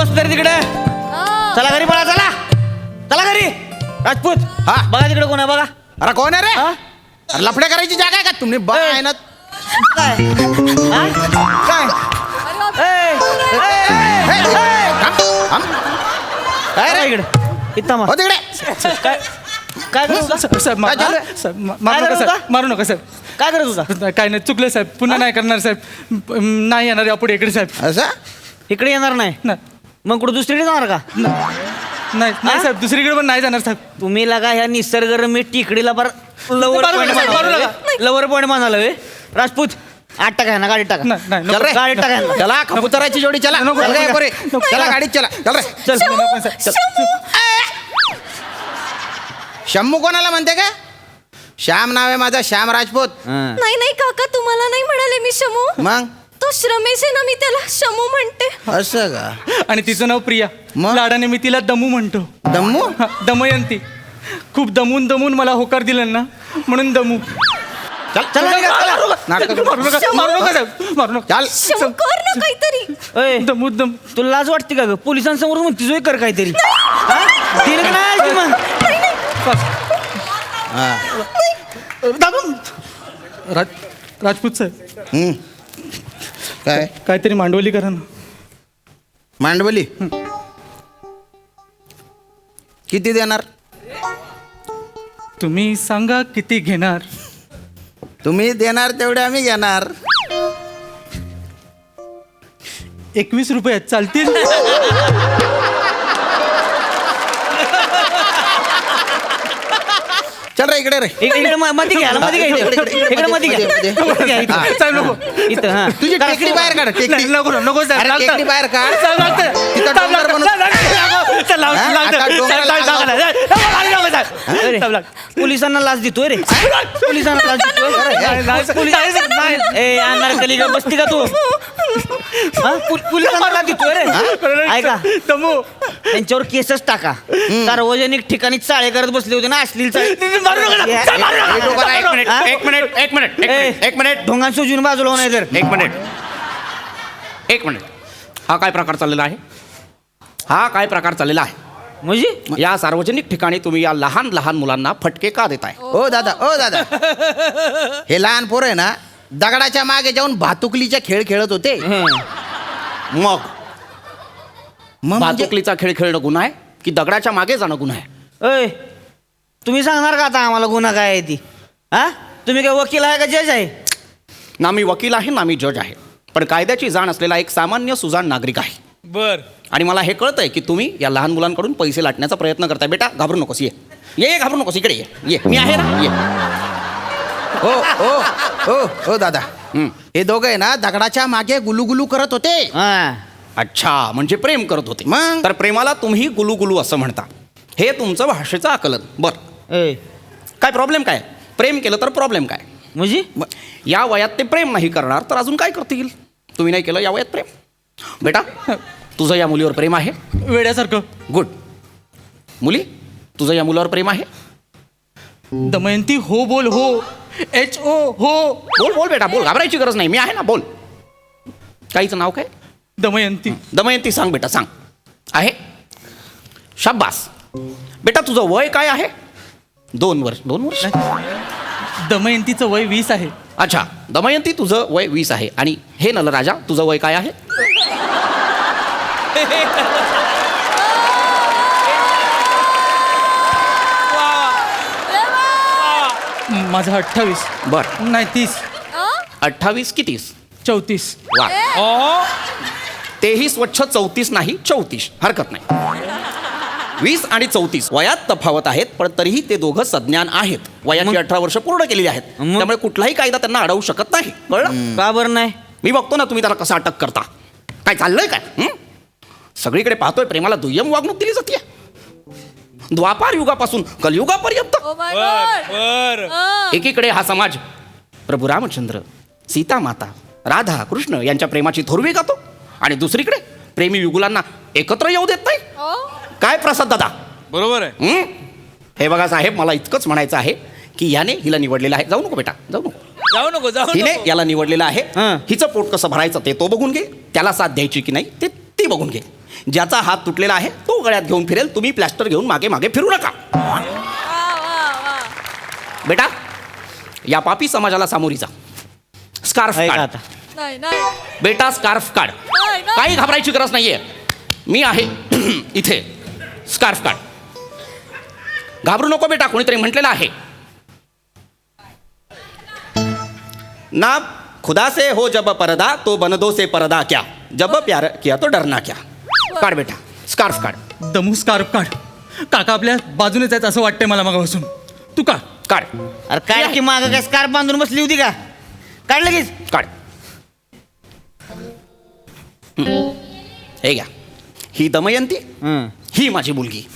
बस तरी तिकडे. चला घरी पळा, चला चला घरी. राजपूत हा बघा तिकडे कोण आहे बघा. अरे कोण आहे रे? हा? अरे लफडे करायची जागा आहे का तुम्ही? आहे ना काय हा? काय काय रे इकडे इथं मग. हो तिकडे. काय काय करत होता? साहेब काय झालं? मारू नका साहेब, मारू नका साहेब. काय करत होता? काय नाही, चुकलं साहेब, पुन्हा नाही करणार साहेब. नाही येणार यापुढे इकडे साहेब. असं इकडे येणार नाही नाही मग कुठं दुसरीकडे जाणार का? नाही साहेब, दुसरीकडे पण नाही जाणार साहेब. तुम्ही लगा ह्या निसर्गरम्य टिकडीला बार लवर मारू पॉईंट नका, मारू मानला नका. लवर पॉईंट मानाला वे. राजपूत आठ टाका ना गाडीत टाका. नाही, चल रे. गाडीत टाका ह्यांना. चला कबुतराची जोडी चला. नको, चल रे, नको. पोरे. चला गाडीत चला. चल रे. चल शम्मू कोणाला म्हणते का? श्याम नाव आहे माझा, श्याम राजपूत. हा. नाही नाही काका, तुम्हाला नाही म्हणाले मी शमू. मग तो श्रमेश आहे ना, मी त्याला शमू म्हणते. असं का? आणि तिचं नाव प्रिया. मग? लाडाने मी तिला दमू म्हणतो. दम्मू. हा, दमयंती. खूप दमून दमून मला होकार दिला ना, म्हणून दमू. चल चला निघा, चला. नाटकं करू. मारू नका साहेब, मारू नका. चल. शमू कर ना काहीतरी. ओय, दमू दम. तुला लाज वाटते का ग? पोलिसांसमोर म्हणतीस होय कर काहीतरी. हा? दिलं का नाही आजी मग? हा. राजपूत साहेब, हम्म. काय काहीतरी मांडवली करा ना. मांडवली किती देणार? तुम्ही सांगा किती घेणार. तुम्ही देणार तेवढे आम्ही घेणार. 21 रुपये चालतील. चल रे इकडे रे. इकडे मध्ये घ्या मध्ये घ्या इकडे मध्ये घ्या. मध्ये घ्या, इथं. साहेब नको. इथं हा. तुझी टेकडी बाहेर काढ. टेकडी. नाही, नको नको साहेब, अरे लागतं. टेकडी बाहेर काढ. साहेब, लागतं. तिथं साहेब, डोंगर लागतं. बनवून- साहेब, लागतं. हा? लागतं. आता डोंगर साहेब, लागला. लागतं. अरे, साहेब, लागतं. पोलिसांना लाच देतोय रे. पोलिसांना लाच देतोय. ए अनारकली का बसती का तू? हा? पोलिसांना लाच देतोय रे. ऐका दमू. त्यांच्यावर केसच टाका. सार्वजनिक ठिकाणी चाळे करत बसले होते ना, अश्लील चाळे. मारू नका. साहेब, मारू नका. हे डोंगर आहे. हा? एक मिनिट ढोंगान सोजून बाजूला होणार तर. एक मिनिट. हा काय प्रकार चाललेला आहे? हा काय प्रकार चाललेला आहे? म्हणजे या सार्वजनिक ठिकाणी तुम्ही या लहान लहान मुलांना फटके का देताय? ओ दादा हे लहान पोर आहे ना, दगडाच्या मागे जाऊन भातुकलीचा खेळ खेळत होते. मग मग म्हणजे- भातुकलीचा खेळ खेळणं गुन्हा आहे की दगडाच्या मागे जाणं गुन्हा आहे? अय तुम्ही सांगणार का आता आम्हाला गुन्हा काय आहे ती? हा तुम्ही काय वकील आहे का जज आहे? ना मी वकील आहे ना मी जज आहे, पण कायद्याची जाण असलेला एक सामान्य सुजाण नागरिक आहे. बर. आणि मला हे कळतंय की तुम्ही या लहान मुलांकडून पैसे लाटण्याचा प्रयत्न करताय. बेटा घाबरू नकोस, ये ये घाबरू नकोस, इकडे ये मी आहे ना, ये. ओ दादा हे दोघं आहे ना, दगडाच्या मागे गुलुगुलू करत होते. हा अच्छा, म्हणजे प्रेम करत होते. मग? तर प्रेमाला तुम्ही गुलू गुलू असं म्हणता. हे तुमचं भाषेचं आकलन. बरं, ए काय प्रॉब्लेम काय? प्रेम केलं तर प्रॉब्लेम काय? म्हणजे या वयात ते प्रेम नाही करणार तर अजून काय करतील? तुम्ही नाही केलं या वयात प्रेम. बेटा तुझं या मुलीवर प्रेम आहे? वेड्यासारखं. गुड. मुली तुझं या मुलावर प्रेम आहे? दमयंती हो बोल हो. HO हो. बोल बोल बेटा बोल, घाबरायची गरज नाही, मी आहे ना, बोल. काहीचं नाव काय? दमयंती. दमयंती सांग बेटा, सांग. आहे? शाब्बास. बेटा तुझं वय काय आहे? 2 वर्ष. 2 वर्ष? दमयंतीचं वय 20 आहे. अच्छा, दमयंती तुझं वय 20 आहे. आणि हे नलराजा तुझं वय काय आहे? माझं 28. बर, नाही 30. 28 की 30? 34. वा, तेही स्वच्छ 34 नाही 34, हरकत नाही. 20 आणि 34 वयात तफावत आहेत, पण तरीही ते दोघं सज्ञान आहेत. वयाची 18 वर्ष पूर्ण केलेली आहेत. मग? त्यामुळे कुठलाही कायदा त्यांना अडवू शकत नाही. कळलं? का बरं नाही? मी बघतो ना तुम्ही त्याला कसं अटक करता. काय चाललंय काय? सगळीकडे पाहतोय प्रेमाला दुय्यम वागणूक दिली जाते. द्वापार युगापासून कलयुगापर्यंत एकीकडे हा समाज प्रभू रामचंद्र, सीता माता, राधा कृष्ण यांच्या प्रेमाची थोरवी गातो, आणि दुसरीकडे प्रेमी युगुलांना एकत्र येऊ देत नाही. काय प्रसाद दादा? बरोबर आहे. हे बघा साहेब, मला इतकंच म्हणायचं आहे की याने हिला निवडलेलं आहे. जाऊ नको बेटा, जाऊ नको. हिने याला निवडलेलं आहे. हां. हिचं पोट कसं भरायचं ते तो बघून घे, त्याला साथ द्यायची की नाही ते ती बघून घे. ज्याचा हात तुटलेला आहे तो गळ्यात घेऊन फिरेल, तुम्ही प्लॅस्टर घेऊन मागे मागे फिरू नका. बेटा, या पापी समाजाला सामोरी जा. स्कार्फ ऐका काढ. आता. नाही नाही बेटा, स्कार्फ काढ. नाही, नाही. काही घाबरायची गरज नाहीये. मी आहे इथे. स्कार्फ काढ. घाबरू नको बेटा, कोणीतरी म्हटलेलं आहे ना, खुदा से हो जब पर्दा तो बनदो से पर्दा क्या, जब प्यार किया तो डरना क्या. काढ बेटा, स्कार्फ काढ. दमू स्कार्फ काढ. काका आपल्या बाजूने जायचं असं वाटतंय मला मगापासून. तू का काढ. अरे काय की माग काय स्कार्फ बांधून बसली होती का? काढ लगेच. काढ. हे घ्या, ही दमयंती, हं. ही माझी मुलगी.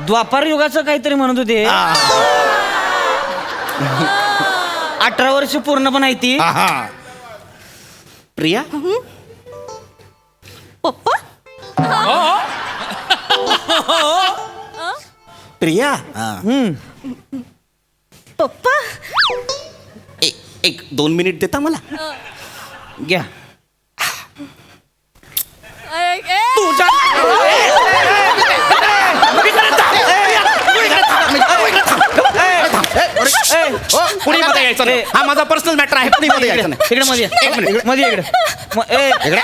द्वापार युगाचं काहीतरी म्हणत होते. 18 वर्ष पूर्ण पण आहे ती. प्रिया, पप्पा प्रिया, पप्पा एक 2 मिनिट देता मला? घ्या. तुझ्या पुढे मध्ये यायचं नाही. हा माझा पर्सनल मॅटर आहे. पुढे मध्ये यायचं नाही. इकडे मध्ये एक मिनिट. मध्ये इकडे. इकडे.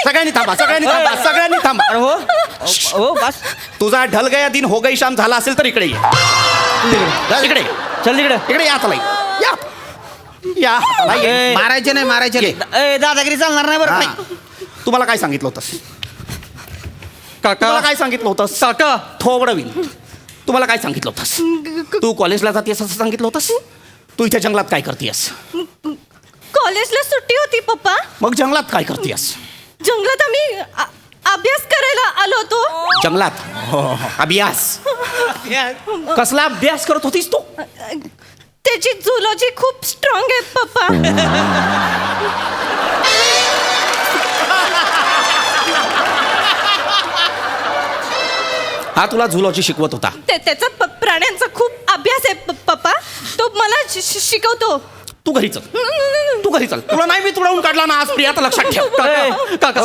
सगळ्यांनी थांबा, सगळ्यांनी थांबा, सगळ्यांनी थांबा. अरे हो हो बस. तुझा ढल गया दिन हो गई शाम झाला असेल तर इकडे ये. इकडे ये. चल तिकडे. इकडे या चला. या या चला, ये. ए. मारायचे नाही, मारायचे नाही. दादागिरी चालणार नाही बरं. हा. नाही. तुम्हाला काय सांगितलं होतंस? काका तुम्हाला काय सांगितलं होतंस? काका थोबडवीन. तुम्हाला काय सांगितलं होतंस? तू कॉलेजला जातेस असं सांगितलं होतंस? तू इथे जंगलात काय करतेस? कॉलेजला सुट्टी होती पप्पा. मग जंगलात काय करतेस? जंगलात आम्ही अभ्यास करायला आलो होतो. जंगलात अभ्यास? कसला अभ्यास करत होतीस तू? त्याची झुलॉजी खूप स्ट्रॉंग आहे पप्पा. हा तुला झुलॉजी शिकवत होता? त्याचा प्राण्यांचा खूप अभ्यास आहे पप्पा. तो मला शिकवतो. तू घरी चल. तू घरी चल. तुला नाही मी तुडवून काढला ना आज, प्रिया, तर लक्षात ठेव. काका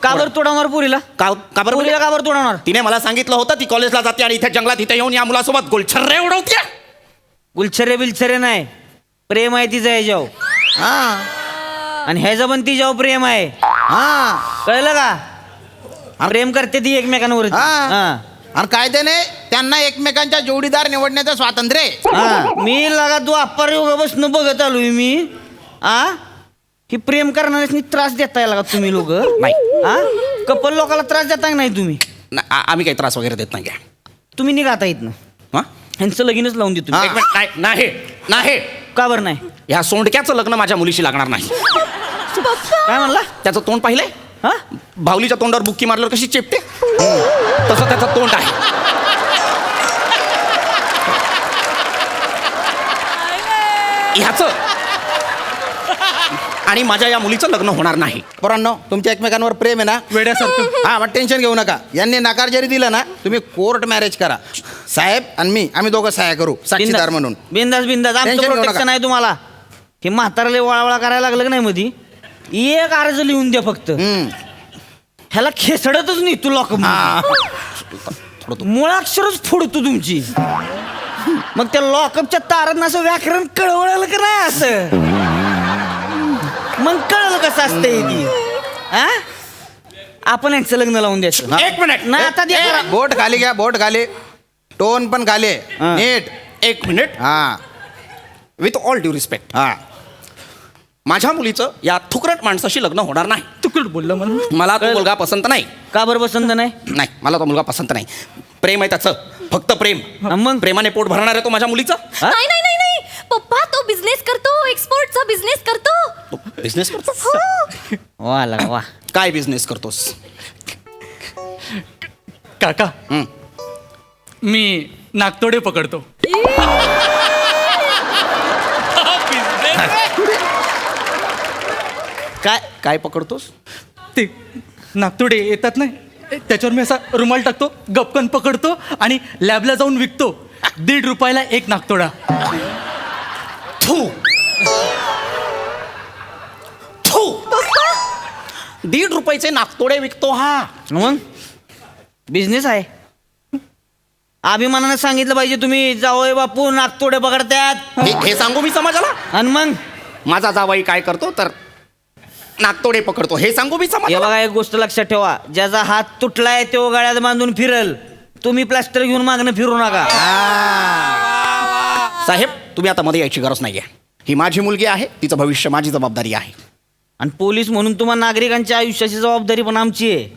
का बरं तोडावणार पुरीला? का बरं पुरीला का बरं तोडवणार? तिने मला सांगितलं होतं ती कॉलेजला जाते आणि इथे जंगलात इथे येऊन या मुलासोबत गुलछर्रे उडवते. गुलछरे बिलछरे नाही, प्रेम आहे तिचं ह्याच्यावर. हा आणि ह्याचं पण तिच्यावर प्रेम आहे. हा कळलं का? प्रेम करते ती एकमेकांवर. हा. आणि कायद्याने त्यांना एकमेकांच्या जोडीदार निवडण्याचं स्वातंत्र्य आहे. मी लगा तू अप्पर योगा बसून बघत आलोय मी. ही प्रेम करणाऱ्यासनी त्रास देताय लगा तुम्ही लोक. नाही. कपल लोकांना त्रास देताय नाही तुम्ही. आम्ही काही त्रास वगैरे देत नाही. तुम्ही निघाता येत ना. हा? ह्यांचं लगीनच लावून देतो. हा. एक मिनिट. नाही नाही नाही. का बरं नाही? ह्या सोंडक्याचं लग्न माझ्या मुलीशी लागणार नाही. काय म्हणला? त्याचं तोंड पाहिलंय? हा? भावलीच्या तोंडावर बुक्की मारल्यावर कशी चेपते तसं त्याचं तोंड आहे. ह्याचं आणि माझ्या या मुलीचं लग्न होणार नाही. पोरांनो, तुमच्या एकमेकांवर प्रेम आहे ना? वेड्यासारखं. हा, मग टेन्शन घेऊ नका. यांनी नकार जरी दिला ना, तुम्ही कोर्ट मॅरेज करा. साहेब आणि मी, आम्ही दोघं सहाय्य करू साक्षीदार म्हणून. बिंदास बिंदास. आमचं टेन्शन घेऊ प्रोटेक्शन नका. आहे तुम्हाला. हे म्हाताराले वळावळा करायला लागलं का नाही मधी, एक अर्ज लिहून द्या फक्त. ह्याला खेचडतच नाही तू लोक. मुळाक्षरच फोडतो तुमची. मग त्या लॉकअपच्या तारात असं व्याकरण कळवळलं का नाही असं, मग कळलं कसं असतंय ती. आपण यांचं लग्न लावून द्यायचं. एक मिनिट. नाही आता द्या. बोट खाली घ्या, बोट खाली. टोन पण खाली आहे. हा. नीट. एक मिनिट. हा विथ ऑल ड्यू रिस्पेक्ट, हा. माझ्या मुलीचं या थुकरट माणसाशी लग्न होणार नाही. तुकड बोललं मला. मला तो मुलगा पसंत नाही. का बरं पसंत नाही? नाही, मला तो मुलगा पसंत नाही. प्रेम आहे त्याचं, फक्त प्रेम. मग प्रेमाने पोट भरणार आहे तो माझ्या मुलीचं. नाही नाही नाही नाही पप्पा, तो बिझनेस करतो. एक्सपोर्टचा बिझनेस करतो. बिझनेस करतो? वा लगा वा. काय बिझनेस करतोस? काका हं. मी नागतोडे पकडतो. काय काय पकडतोस? ते नागतोडे येतात नाही, त्याच्यावर मी असा रुमाल टाकतो, गपकन पकडतो आणि लॅबला जाऊन विकतो. 1.5 रुपयाला एक नागतोडा. थू थू 1.5 रुपयाचे नागतोडे विकतो हा. मग बिझनेस आहे. अभिमानाने सांगितलं पाहिजे तुम्ही, जावई बापू नागतोडे पकडतात. हे सांगू मी समाजाला? आणि मग माझा जावई काय करतो तर नागतोडे पकडतो, हे सांगू मी हे समाजाला? बघा, एक गोष्ट लक्षात ठेवा, ज्याचा हात तुटलाय तो गळ्यात बांधून फिरल. तुम्ही प्लास्टर घेऊन मागणं फिरू नका. साहेब तुम्ही आता मध्ये यायची गरज नाहीये. ही माझी मुलगी आहे, तिचं भविष्य माझी जबाबदारी आहे. आणि पोलीस म्हणून तुम्हाला नागरिकांच्या आयुष्याची जबाबदारी पण आमची आहे.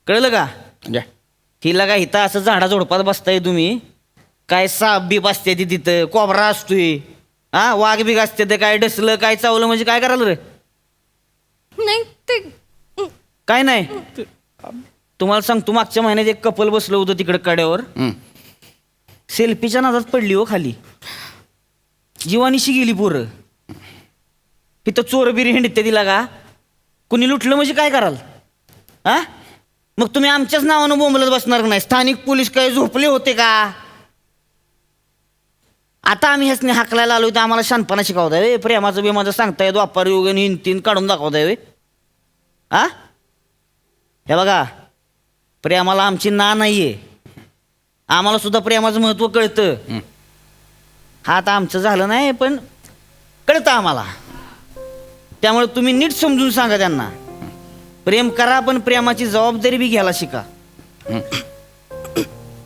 कळलं का? म्हणजे हिला का इथं असं झाडा झोडपात बसताय तुम्ही, काय साप बीप असते ती तिथं, कोबरा असतोय, हा वाघ बिग असते ते, काय डसलं काय चावलं म्हणजे काय करायला रे? नाही ते काय नाही. तुम्हाला सांगतो, मागच्या महिन्यात एक कपल बसलं होतं तिकडे कड्यावर, सेल्फीच्या नादात पडली हो खाली, जीवानीशी गेली पोरं. इथं चोरबिरी हिंडते तिला का, कुणी लुटलं म्हणजे काय कराल? हा मग तुम्ही आमच्याच नावानं बोंबलत बसणार नाही. स्थानिक पोलीस काय झोपले होते का? आता आम्ही ह्याच हाकलायला आलो तर आम्हाला शानपणा शिकवताय वे, प्रेमाचं बिमाचं सांगताय, द्वापार योग हिंतीन काढून दाखवताय वे. हा हे बघा, प्रेमाला आमची ना नाहीये, आम्हाला सुद्धा प्रेमाचं महत्व कळतं. हा आता आमचं झालं नाही पण कळतं आम्हाला. त्यामुळे तुम्ही नीट समजून सांगा त्यांना, प्रेम करा पण प्रेमाची जबाबदारी बी घ्यायला शिका.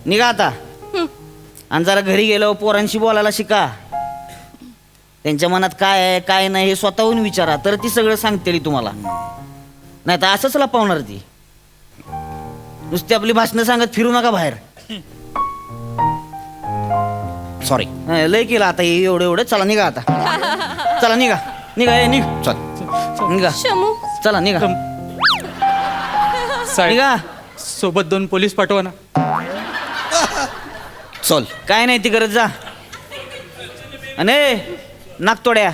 निघा आता. आणि जरा घरी गेल्यावर पोरांशी बोलायला शिका. त्यांच्या मनात काय आहे काय नाही हे स्वतःहून विचारा, तर ती सगळं सांगते तुम्हाला. नाही तर असंच लपवणार ती. नुसती आपली भाषणं सांगत फिरू नका बाहेर. सॉरी. लय केलं आता हे एवढं एवढं. चला निघा आता. चला निघा निघा निघ चल. निघा. शमू चला निघा साहेब निघा. सोबत 2 पोलीस पाठवा ना. चल. काय नाही ती गरज जा. आणि नागतोड्या,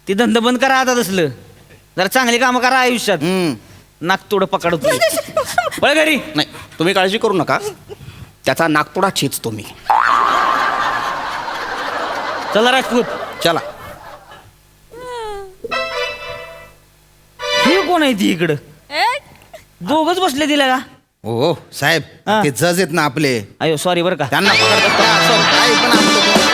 ती धंदा बंद करा आता तसलं. जरा चांगली कामं करा आयुष्यात. नागतोडं पकडतो पळ घरी. नाही तुम्ही काळजी करू नका, त्याचा नागतोडा चेचतो मी. चला राजपूत. चला. हे कोण आहे ती इकडं? दोघच बसले तिला का? हो साहेब, हा. ते जज आहेत ना आपले, अयो सॉरी बरं का. त्यांना पकडतात. काय पण असतं.